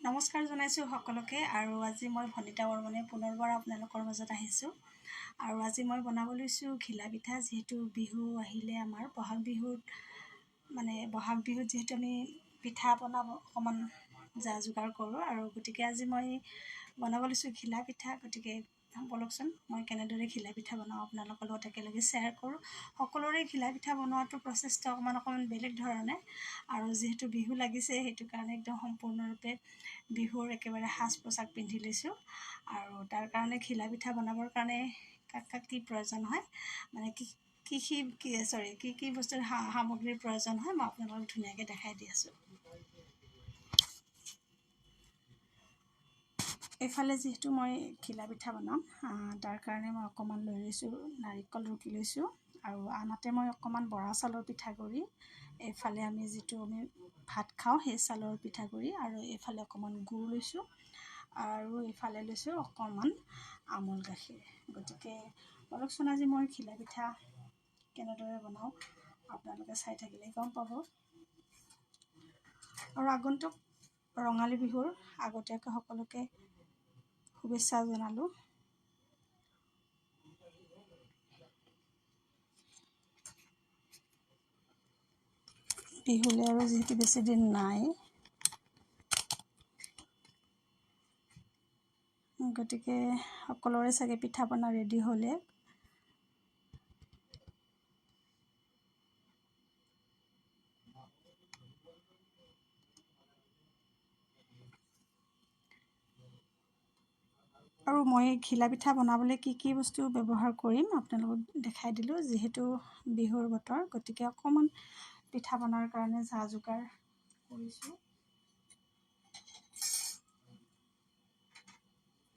নমস্কাৰ জনাইছোঁ সকলোকে আৰু আজি মই ভনিতা বৰ্মনে পুনৰবাৰ আপোনালোকৰ মাজত আহিছোঁ আৰু আজি মই বনাব লৈছোঁ ঘিলা পিঠা। যিহেতু বিহু আহিলে আমাৰ বহাগ বিহুত যিহেতু আমি পিঠা পনা অকণমান যা যোগাৰ কৰোঁ আৰু গতিকে আজি মই বনাব লৈছোঁ ঘিলা পিঠা। গতিকে বলকচোন মই কেনেদৰে ঘিলা পিঠা বনাওঁ আপোনালোকৰ লগত একেলগে শ্বেয়াৰ কৰোঁ। সকলোৰে ঘিলা পিঠা বনোৱাটো প্ৰচেষ্টা অকণমান বেলেগ ধৰণে আৰু যিহেতু বিহু লাগিছে সেইটো কাৰণে একদম সম্পূৰ্ণৰূপে বিহুৰ একেবাৰে সাজ পোছাক পিন্ধি লৈছোঁ আৰু তাৰ কাৰণে ঘিলা পিঠা বনাবৰ কাৰণে কাক কি প্ৰয়োজন হয় মানে কি বস্তুৰ সামগ্ৰীৰ প্ৰয়োজন হয় মই আপোনালোকক ধুনীয়াকৈ দেখাই দি আছোঁ। এইফালে যিহেতু মই ঘিলা পিঠা বনাম তাৰ কাৰণে মই অকণমান লৈ লৈছোঁ নাৰিকল ৰুকি লৈছোঁ আৰু আনহাতে মই অকণমান বৰা চাউলৰ পিঠাগুড়ি, এইফালে আমি যিটো ভাত খাওঁ সেই চাউলৰ পিঠাগুড়ি আৰু এইফালে অকণমান গুড় লৈছোঁ আৰু এইফালে লৈছোঁ অকণমান আমুল গাখীৰ। গতিকে বলকচোন আজি মই ঘিলা পিঠা কেনেদৰে বনাওঁ আপোনালোকে চাই থাকিলে গম পাব। আৰু আগন্তুক ৰঙালী বিহুৰ আগতীয়াকৈ সকলোকে শুভেচ্ছা জনালোঁ। বিহুলৈ আৰু যিহেতু বেছি দিন নাই গতিকে সকলোৰে চাগে পিঠা পনা ৰেডি হ'লে আৰু মই ঘিলা পিঠা বনাবলৈ কি বস্তু ব্যৱহাৰ কৰিম আপোনালোকক দেখাই দিলোঁ। যিহেতু বিহুৰ বতৰ গতিকে অকণমান পিঠা বনাৰ কাৰণে যা যোগাৰ কৰিছোঁ।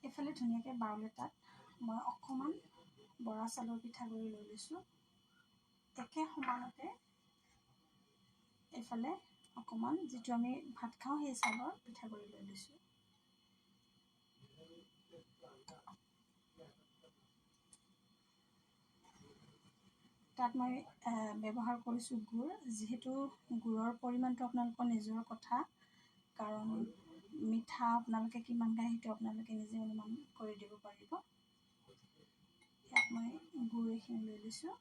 এইফালে ধুনীয়াকৈ বাউল এটাত মই অকণমান বৰা চাউলৰ পিঠাগুড়ি লৈ লৈছোঁ। একে সমানতে এইফালে অকণমান যিটো আমি ভাত খাওঁ সেই চাউলৰ পিঠাগুড়ি লৈ লৈছোঁ। তাত মই ব্যৱহাৰ কৰিছোঁ গুড়। যিহেতু গুড়ৰ পৰিমাণটো আপোনালোকৰ নিজৰ কথা, কাৰণ মিঠা আপোনালোকে কিমান খায় সেইটো আপোনালোকে নিজে অনুমান কৰি দিব পাৰিব। ইয়াত মই গুড় এইখিনি লৈ লৈছোঁ।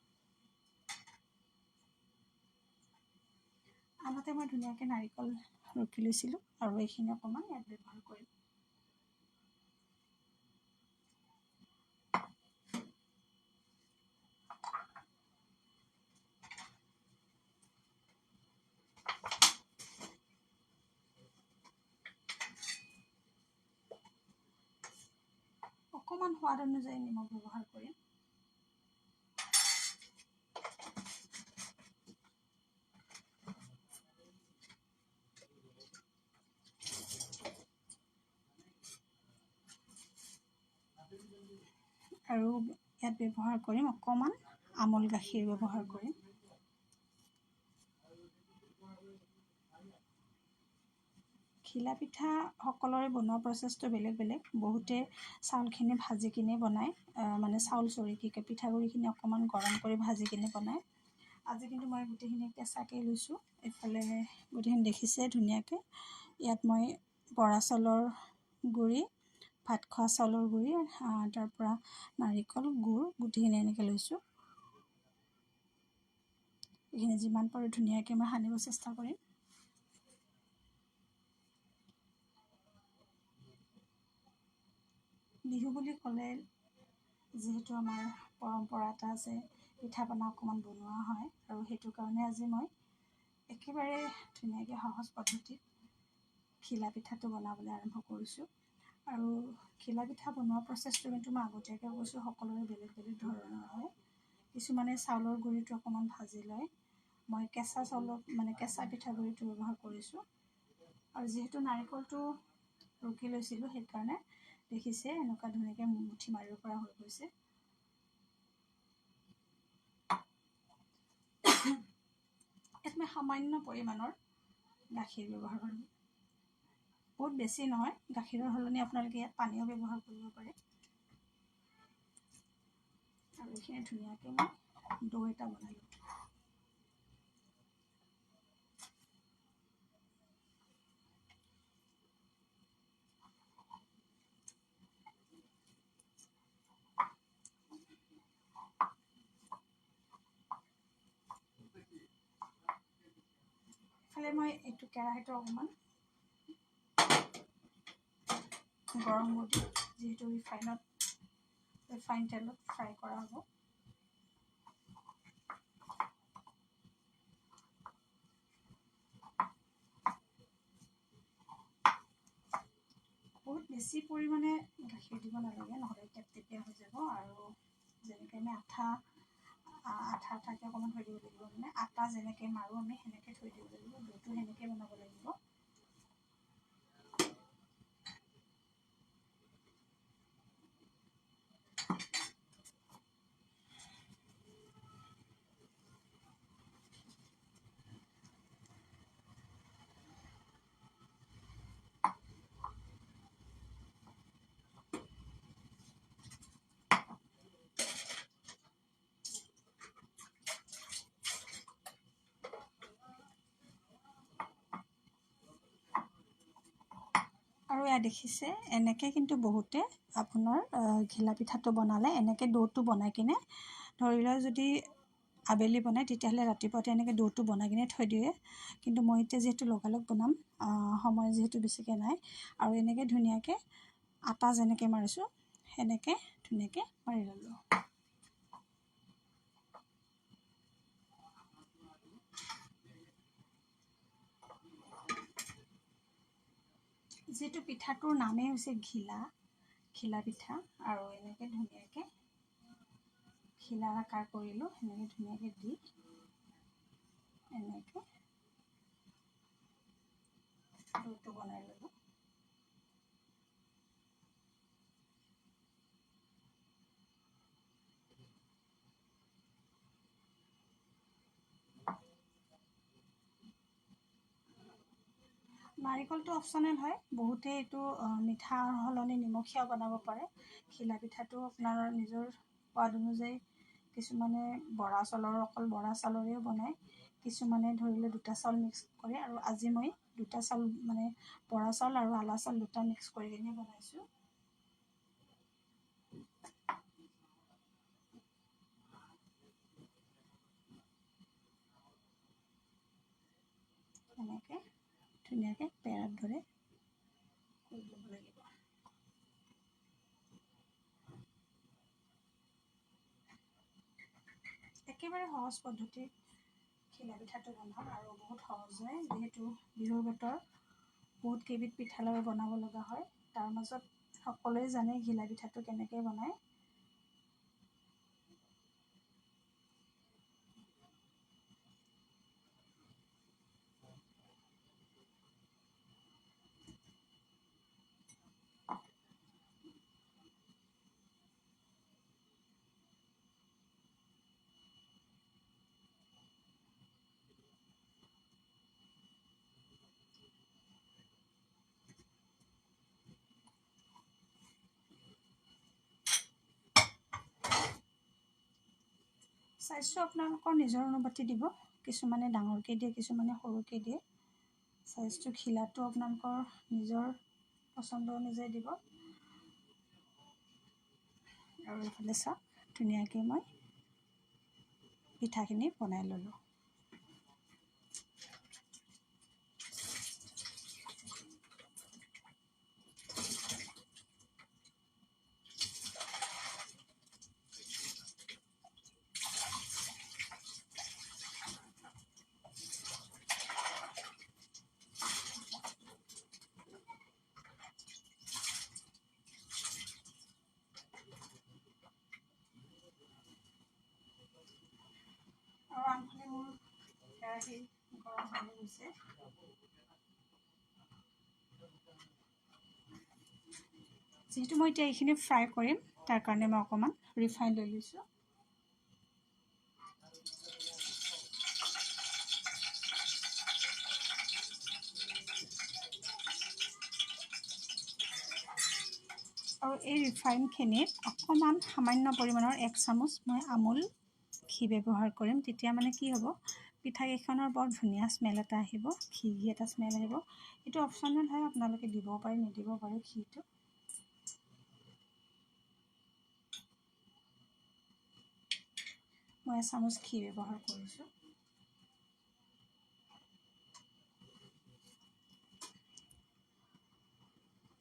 আনহাতে মই ধুনীয়াকৈ নাৰিকল ৰুকি লৈছিলোঁ আৰু এইখিনি অকণমান ইয়াত ব্যৱহাৰ কৰিম। অকণমান সোৱাদ অনুযায়ী নিমখ ব্যৱহাৰ কৰিম। আৰু ইয়াত ব্যৱহাৰ কৰিম অকণমান আমুল গাখীৰ ব্যৱহাৰ কৰিম। ঘিলা পিঠা সকলোৰে বনোৱা প্ৰচেছটো বেলেগ বেলেগ। বহুতে চাউলখিনি ভাজি কিনে বনায়, পিঠাগুড়িখিনি অকণমান গৰম কৰি ভাজি কিনে বনায়। আজি কিন্তু মই গোটেইখিনি কেঁচাকৈ লৈছোঁ। এইফালে গোটেইখিনি দেখিছে ধুনীয়াকৈ। ইয়াত মই বৰা চাউলৰ গুড়ি, ভাত খোৱা চাউলৰ গুড়ি, তাৰপৰা নাৰিকল, গুড় গোটেইখিনি এনেকৈ লৈছোঁ। এইখিনি যিমান পাৰোঁ ধুনীয়াকৈ মই সানিব চেষ্টা কৰিম। বিহু বুলি ক'লে যিহেতু আমাৰ পৰম্পৰা এটা আছে, পিঠা পনা অকণমান বনোৱা হয় আৰু সেইটো কাৰণে আজি মই একেবাৰে ধুনীয়াকৈ সহজ পদ্ধতিত ঘিলা পিঠাটো বনাবলৈ আৰম্ভ কৰিছোঁ। আৰু ঘিলা পিঠা বনোৱা প্ৰচেছটো কিন্তু মই আগতীয়াকৈ কৈছোঁ সকলোৰে বেলেগ বেলেগ ধৰণৰ হয়। কিছুমানে চাউলৰ গুড়িটো অকণমান ভাজি লয়, মই কেঁচা পিঠাগুড়িটো ব্যৱহাৰ কৰিছোঁ। আৰু যিহেতু নাৰিকলটো ৰুকি লৈছিলোঁ সেইকাৰণে দেখিছে এনেকুৱা ধুনীয়াকৈ মুঠি মাৰিব পৰা হৈ গৈছে। ইয়াত মই সামান্য পৰিমাণৰ গাখীৰ ব্যৱহাৰ কৰিম। বহুত বেছি নহয়, গাখীৰৰ সলনি আপোনালোকে ইয়াত পানীও ব্যৱহাৰ কৰিব পাৰে। আৰু এইখিনি ধুনীয়াকৈ মই ডো এটা বনাই লওঁ। ইফালে মই এইটো কেৰাহীটো অকণমান গৰম কৰি দিম, যিহেতু ৰিফাইন তেলত ফ্ৰাই কৰা হ'ব। বহুত বেছি পৰিমাণে গাখীৰ দিব নালাগে, নহ'লে টেপটেপীয়া হৈ যাব। আৰু যেনেকৈ আমি আঠা আঠাকৈ অকণমান থৈ দিব লাগিব, মানে আটা যেনেকৈ মাৰোঁ আমি সেনেকৈ থৈ দিব লাগিব। দৈটো সেনেকৈ বনাব লাগিব। আৰু এয়া দেখিছে, এনেকৈ কিন্তু বহুতে আপোনাৰ ঘিলা পিঠাটো বনালে এনেকৈ দৌটো বনাই কিনে, ধৰি লওক যদি আবেলি বনায় তেতিয়াহ'লে ৰাতিপুৱাতে এনেকৈ দৌটো বনাই কিনে থৈ দিয়ে। কিন্তু মই এতিয়া যিহেতু লগালগ বনাম, সময় যিহেতু বেছিকৈ নাই, আৰু এনেকৈ ধুনীয়াকৈ আটা যেনেকৈ মাৰিছোঁ সেনেকৈ ধুনীয়াকৈ মাৰি ল'লোঁ। যিহেতু পিঠাটোৰ নামেই হৈছে ঘিলা পিঠা, আৰু এনেকৈ ধুনীয়াকৈ ঘিলাৰ আকাৰ কৰিলোঁ। সেনেকৈ ধুনীয়াকৈ দি এনেকৈ দৌটো বনাই ল'লোঁ। নাৰিকলটো অপশ্যনেল হয়, বহুতে এইটো মিঠাৰ সলনি নিমখীয়াও বনাব পাৰে। ঘিলা পিঠাটো আপোনাৰ নিজৰ সোৱাদ অনুযায়ী কিছুমানে অকল বৰা চাউলৰেও বনায়, কিছুমানে ধৰি লওক দুটা চাউল মিক্স কৰে। আৰু আজি মই দুটা চাউল মানে বৰা চাউল আৰু আলা চাউল দুটা মিক্স কৰি কিনে বনাইছোঁ। এনেকৈ ধুনীয়াকৈ পেৰাত ধৰে কৰি ল'ব লাগিব। একেবাৰে সহজ পদ্ধতিত ঘিলা পিঠাটো বনাম, আৰু বহুত সহজ হয়। যিহেতু বিহুৰ বতৰ, বহুত কেইবিধ পিঠা লাড়ু বনাব লগা হয়। তাৰ মাজত সকলোৱে জানে ঘিলা পিঠাটো কেনেকৈ বনায়। চাইজটো আপোনালোকৰ নিজৰ অনুপাতে দিব, কিছুমানে ডাঙৰকৈ দিয়ে, কিছুমানে সৰুকৈ দিয়ে। চাইজটো ঘিলাটো আপোনালোকৰ নিজৰ পচন্দ অনুযায়ী দিব। আৰু এইফালে চাওক, ধুনীয়াকৈ মই পিঠাখিনি বনাই ল'লোঁ। আৰু আনফালে মোৰ কেৰাহী গৰম হৈ গৈছে। যিহেতু মই এতিয়া এইখিনি ফ্ৰাই কৰিম, তাৰ কাৰণে মই অকণমান ৰিফাইন লৈ লৈছোঁ। আৰু এই ৰিফাইনখিনিত অকণমান সামান্য পৰিমাণৰ 1 চামুচ মই আমুল ঘি ব্যৱহাৰ কৰিম। তেতিয়া মানে কি হ'ব, পিঠাকেইখনৰ বৰ ধুনীয়া স্মেল এটা আহিব, ঘি এটা স্মেল আহিব। এইটো অপশ্যনেল হয়, আপোনালোকে দিবও পাৰে, নিদিব পাৰে ঘিটো। মই 1 চামুচ ঘি ব্যৱহাৰ কৰিছোঁ।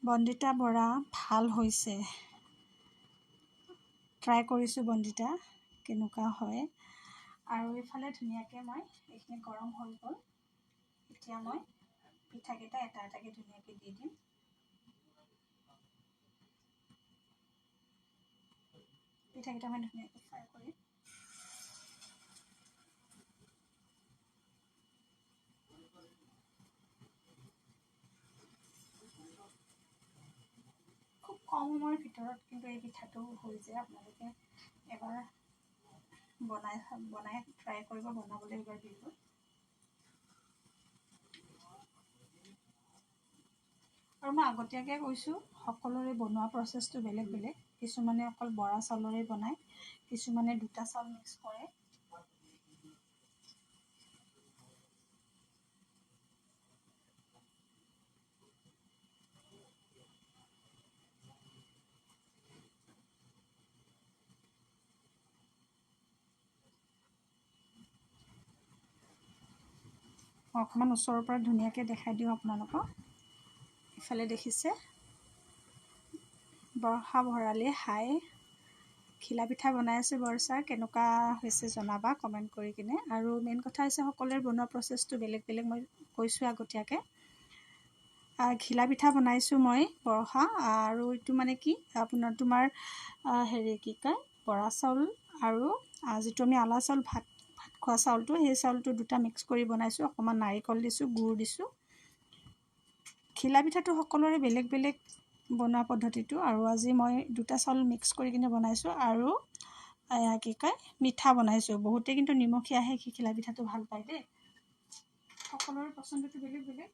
বন্দিতা বৰা ভাল হৈছে। ট্ৰাই কৰিছোঁ বন্দিতা কেনেকুৱা হয়। আৰু এইফালে ধুনীয়াকৈ মই এইখিনি গৰম হৈ গ'ল। এতিয়া মই পিঠাকেইটা এটা এটাকৈ ধুনীয়াকৈ দি দিম। পিঠাকেইটা মই ধুনীয়াকৈ ফ্ৰাই কৰিম। খুব কম সময়ৰ ভিতৰত কিন্তু এই পিঠাটো হৈ যায়। আপোনালোকে এবাৰ বনাই ট্ৰাই কৰিব, বনাবলৈ এবাৰ দিব। আৰু মই আগতীয়াকৈ কৈছোঁ, সকলোৰে বনোৱা প্ৰচেছটো বেলেগ বেলেগ। কিছুমানে অকল বৰা চাউলৰে বনায়, কিছুমানে দুটা চাউল মিক্স কৰে। মই অকণমান ওচৰৰ পৰা ধুনীয়াকৈ দেখাই দিওঁ আপোনালোকক। ইফালে দেখিছে বৰষা ভৰালী হাই, ঘিলা পিঠা বনাই আছোঁ। বৰচা কেনেকুৱা হৈছে জনাবা কমেণ্ট কৰি কিনে। আৰু মেইন কথা হৈছে সকলোৰে বনোৱা প্ৰচেছটো বেলেগ বেলেগ। মই কৈছোঁ আগতীয়াকৈ। ঘিলা পিঠা বনাইছোঁ মই বৰষা। আৰু এইটো মানে কি তোমাৰ কি কয় বৰা চাউল আৰু যিটো আমি আলা চাউল ভাত খোৱা চাউলটো, সেই চাউলটো দুটা মিক্স কৰি বনাইছোঁ। অকণমান নাৰিকল দিছোঁ, গুড় দিছোঁ। ঘিলা পিঠাটো সকলোৰে বেলেগ বেলেগ বনোৱা পদ্ধতিটো। আৰু আজি মই দুটা চাউল মিক্স কৰি কিনে বনাইছোঁ। আৰু কি কয় মিঠা বনাইছোঁ। বহুতে কিন্তু নিমখীয়াহে ঘিলা পিঠাটো ভাল পায় দেই। সকলোৰে পচন্দটো বেলেগ বেলেগ।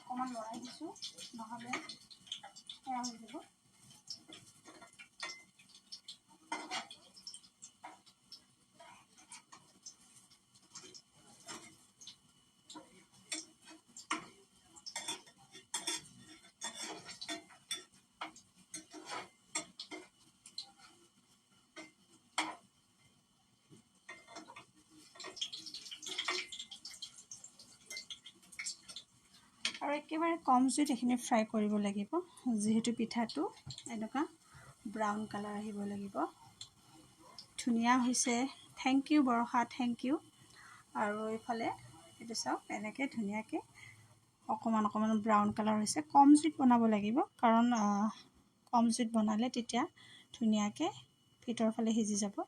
অকণমান লৰাই দিছোঁ, নহ'লে সেয়া হৈ যাব। আৰু একেবাৰে কম জুইত এইখিনি ফ্ৰাই কৰিব লাগিব। যিহেতু পিঠাটো এনেকুৱা ব্ৰাউন কালাৰ আহিব লাগিব। ধুনীয়া হৈছে। থেংক ইউ বৰষা, থেংক ইউ। আৰু এইফালে এইটো চাওক, এনেকৈ ধুনীয়াকৈ অকণমান অকণমান ব্ৰাউন কালাৰ হৈছে। কম জুইত বনাব লাগিব, কাৰণ কম জুইত বনালে তেতিয়া ধুনীয়াকৈ ভিতৰৰ ফালে সিজি যাব।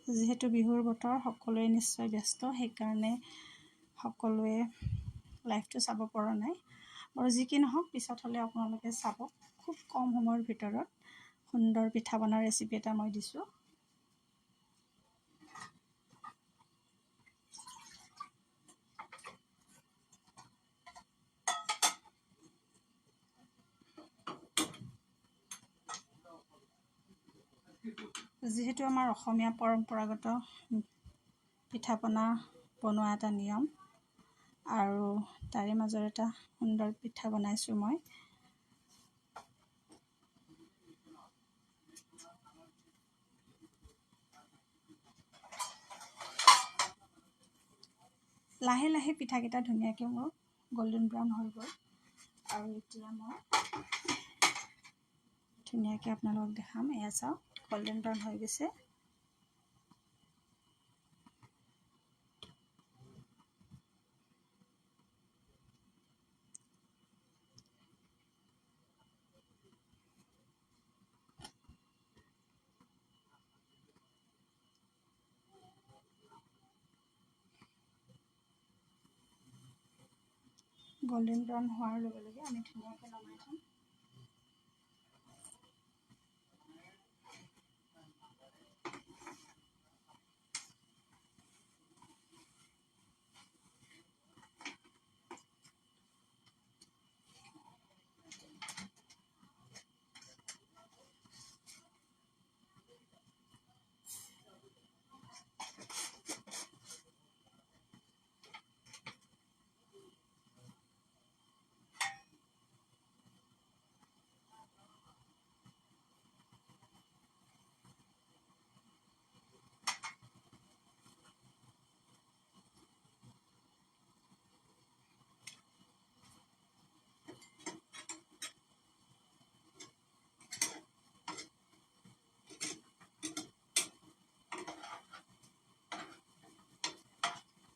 যিহেতু বিহুৰ বতৰ, সকলোৱে নিশ্চয় ব্যস্ত, সেইকাৰণে সকলোৱে লাইভটো চাব পৰা নাই। আৰু যি কি নহওক, পিছত হ'লে আপোনালোকে চাব। খুব কম সময়ৰ ভিতৰত সুন্দৰ পিঠা বনোৱাৰ ৰেচিপি এটা মই দিছোঁ। যিহেতু আমাৰ অসমীয়া পৰম্পৰাগত পিঠা পনা বনোৱা এটা নিয়ম, আৰু তাৰে মাজৰ এটা সুন্দৰ পিঠা বনাইছোঁ মই। লাহে লাহে পিঠাকেইটা ধুনীয়াকৈ মোৰ গল্ডেন ব্ৰাউন হৈ গ'ল। আৰু এতিয়া মই ধুনীয়াকৈ আপোনালোকক দেখাম। এয়া চাওক, গল্ডেন ব্ৰাউন হৈ গৈছে। গোল্ডেন ব্ৰাউন হোৱাৰ লগে লগে আমি ধুনীয়াকৈ নমাই থ'ম।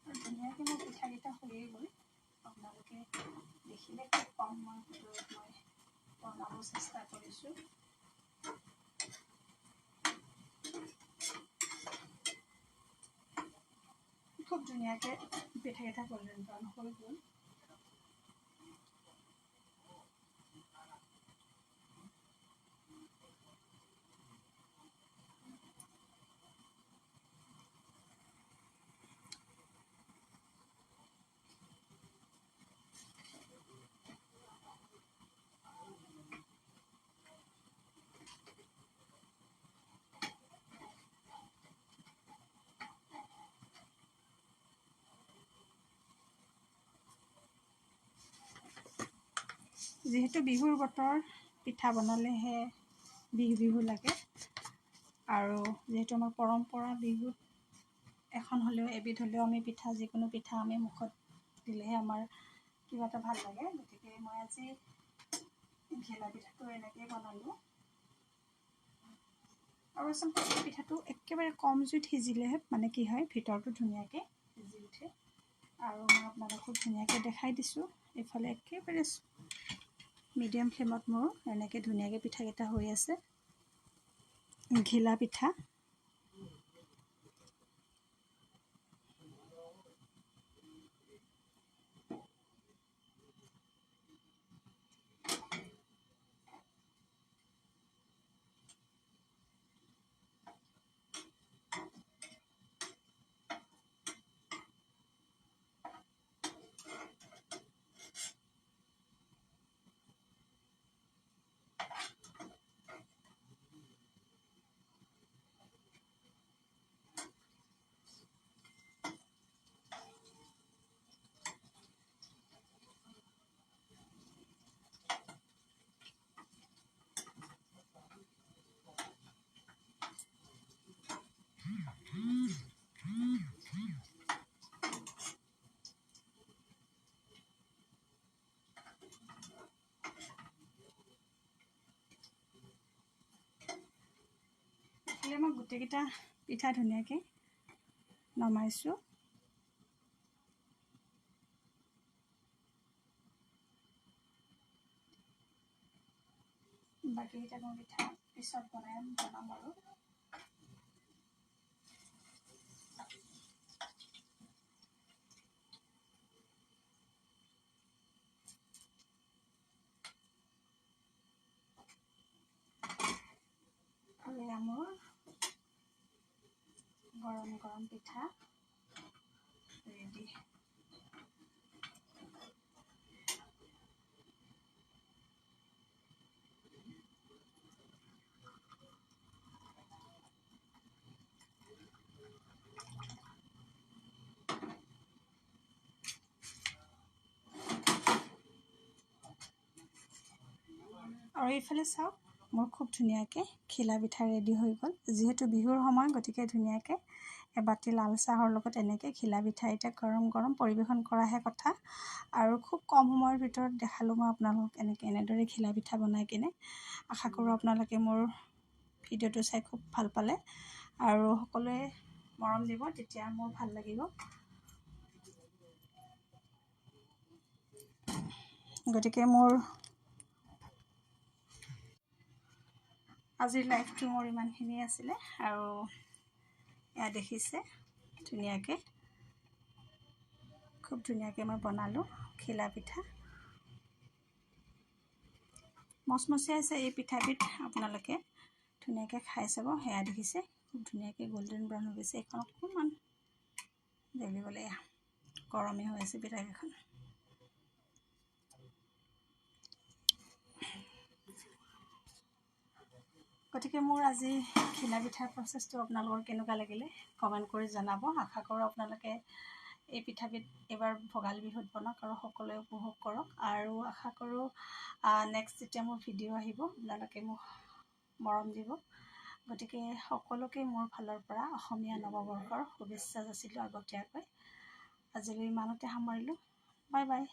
ধুনীয়াকৈ মোৰ পিঠাকেইটা হৈয়ে গ'ল। আপোনালোকে দেখিলে খুব কম সময়ৰ ভিতৰত মই বনাব চেষ্টা কৰিছোঁ। খুব ধুনীয়াকৈ পিঠাকেইটা গোল্ডেন ব্ৰাউন হৈ গ'ল। যিহেতু বিহুৰ বতৰ, পিঠা বনালেহে বিহু লাগে। আৰু যিহেতু আমাৰ পৰম্পৰা, বিহুত এখন হ'লেও এবিধ হ'লেও আমি পিঠা, যিকোনো পিঠা আমি মুখত দিলেহে আমাৰ কিবা এটা ভাল লাগে। গতিকে মই আজি ঘিলা পিঠাটো এনেকৈ বনালোঁ। আৰু আচলতে এই পিঠাটো একেবাৰে কম জুইত সিজিলেহে মানে কি হয়, ভিতৰটো ধুনীয়াকৈ সিজি উঠে। আৰু মই আপোনালোকক খুব ধুনীয়াকৈ দেখাই দিছোঁ। এইফালে একেবাৰে মিডিয়াম ফ্লেমত মোৰ এনেকৈ ধুনীয়াকৈ পিঠাকেইটা হৈ আছে। ঘিলা পিঠা। মই গোটেইকেইটা পিঠা ধুনীয়াকৈ নমাইছোঁ। বাকীকেইটা মই পিঠা পিছত বনাম আৰু। এয়া মোৰ গৰম গৰম পিঠা ৰেডি। আৰু এইফালে চাওক, মোৰ খুব ধুনীয়াকৈ ঘিলা পিঠা ৰেডি হৈ গ'ল। যিহেতু বিহুৰ সময়, গতিকে ধুনীয়াকৈ এবাটি লাল চাহৰ লগত এনেকৈ ঘিলা পিঠা এতিয়া গৰম গৰম পৰিৱেশন কৰাহে কথা। আৰু খুব কম সময়ৰ ভিতৰত দেখালোঁ মই আপোনালোকক এনেদৰে ঘিলা পিঠা বনাই কিনে। আশা কৰোঁ আপোনালোকে মোৰ ভিডিঅ'টো চাই খুব ভাল পালে আৰু সকলোৱে মৰম দিব, তেতিয়া মোৰ ভাল লাগিব। গতিকে মোৰ আজিৰ লাইভটো মোৰ ইমানখিনি আছিলে। আৰু এয়া দেখিছে ধুনীয়াকৈ, খুব ধুনীয়াকৈ মই বনালোঁ ঘিলা পিঠা। মচমচীয়া আছে এই পিঠাবিধ। আপোনালোকে ধুনীয়াকৈ খাই চাব। সেয়া দেখিছে খুব ধুনীয়াকৈ গল্ডেন ব্ৰাউন হৈ গৈছে। এইখন অকণমান জ্বলিবলৈ গৰমেই হৈ আছে পিঠাকেইখন। গতিকে মোৰ আজি ঘিলা পিঠাৰ প্ৰচেছটো আপোনালোকৰ কেনেকুৱা লাগিলে কমেণ্ট কৰি জনাব। আশা কৰোঁ আপোনালোকে এই পিঠাবিধ এইবাৰ ভোগালী বিহুত বনাওক আৰু সকলোৱে উপভোগ কৰক। আৰু আশা কৰোঁ নেক্সট যেতিয়া মোৰ ভিডিঅ' আহিব আপোনালোকে মোক মৰম দিব। গতিকে সকলোকে মোৰ ফালৰ পৰা অসমীয়া নৱবৰ্ষৰ শুভেচ্ছা যাচিলোঁ আগতীয়াকৈ। আজিলৈ ইমানতে সামৰিলোঁ। Bye bye.